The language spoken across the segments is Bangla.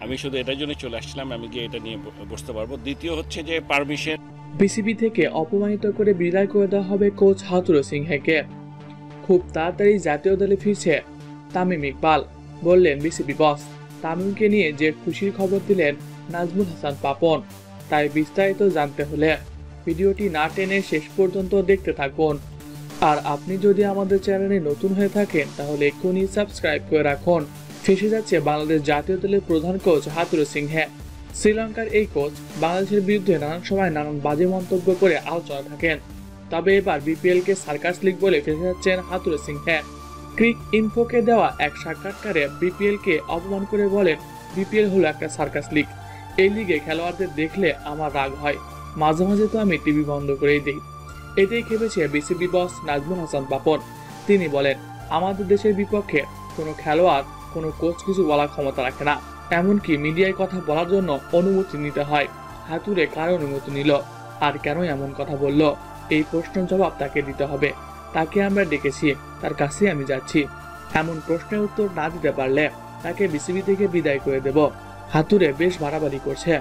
আমি শুধু এটার জন্য চলে আসছিলাম, আমি গিয়ে এটা নিয়ে বসতে পারবো। দ্বিতীয় হচ্ছে যে পারমিশন। বিসিবি থেকে অপমানিত করে বিদায় করে দেওয়া হবে কোচ হাথুরু সিংহকে। খুব তাড়াতাড়ি জাতীয় দলে ফিরছে তামিম ইকবাল, বললেন বিসিবি বস। তামিমকে নিয়ে যে খুশির খবর দিলেন নাজমুল হাসান পাপন। তাই বিস্তারিত জানতে হলে ভিডিওটি না টেনে শেষ পর্যন্ত দেখতে থাকুন। আর আপনি যদি আমাদের চ্যানেলে নতুন হয়ে থাকেন তাহলে এক্ষুনি সাবস্ক্রাইব করে রাখুন। ফেসে যাচ্ছে বাংলাদেশ জাতীয় দলের প্রধান কোচ হাথুরু সিংহে। শ্রীলঙ্কার এই কোচ বাংলাদেশের বিরুদ্ধে নানান সময় নানান বাজে মন্তব্য করে আলোচনা থাকেন। তবে এবার বিপিএল কে সার্কাস লিগ বলে ফেসে যাচ্ছেন হাথুরু সিংহে। ক্রিক ইনফোকে দেওয়া এক সাক্ষাৎকারে বিপিএল কে অপমান করে বলেন, বিপিএল হলো একটা সার্কাস লিগ। এই লিগে খেলোয়াড়দের দেখলে আমার রাগ হয়, মাঝে মাঝে তো আমি টিভি বন্ধ করেই দিই। এতেই খেপেছে বিসিবি বস নাজমুল হাসান পাপন। তিনি বলেন, আমাদের দেশের বিপক্ষে কোনো খেলোয়াড় কোনো কোচ কিছু বলার ক্ষমতা রাখে না, এমনকি মিডিয়ায় কথা বলার জন্য অনুমতি নিতে হয়। হাতুড়ে কার অনুমতি নিল আর কেন এমন কথা বলল, এই প্রশ্নের জবাব তাকে দিতে হবে। তাকে আমরা ডেকেছি, তার কাছে আমি যাচ্ছি। এমন প্রশ্নের উত্তর না দিতে পারলে তাকে বিসিবি থেকে বিদায় করে দেব। হাতুড়ে বেশ বাড়াবাড়ি করছে।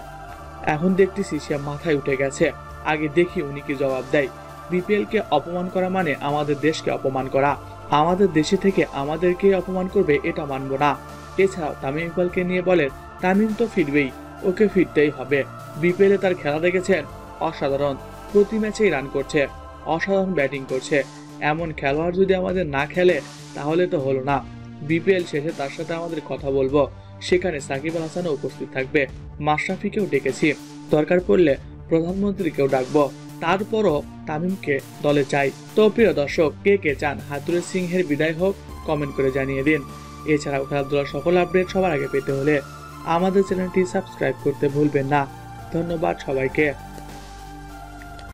এখন দেখতেছি সে মাথায় উঠে গেছে। আগে দেখি উনি কি জবাব দেয়। বিপিএল কে অপমান করা মানে আমাদের দেশকে অপমান করা। আমাদের দেশে থেকে আমাদেরকে অপমান করবে এটা মানব না। এছাড়াও তামিম ইকবালকে নিয়ে বলেন, তামিম তো ফিরবেই, ওকে ফিরতেই হবে। বিপিএল এ তার খেলা দেখেছেন, অসাধারণ। প্রতি ম্যাচেই রান করছে, অসাধারণ ব্যাটিং করছে। এমন খেলোয়াড় যদি আমাদের না খেলে তাহলে তো হলো না। বিপিএল শেষে তার সাথে আমাদের কথা বলবো, সেখানে সাকিব আল হাসানও উপস্থিত থাকবে। মাশরাফিকেও ডেকেছি, দরকার পড়লে প্রধানমন্ত্রীকেও ডাকবো। তারপরও তামিমকে দলে চাই। তো প্রিয় দর্শক, কে কে চান হাথুরু সিংহের বিদায় হোক কমেন্ট করে জানিয়ে দিন। এছাড়াও খেলাধুলার সকল আপডেট সবার আগে পেতে হলে আমাদের চ্যানেলটি সাবস্ক্রাইব করতে ভুলবেন না। ধন্যবাদ সবাইকে।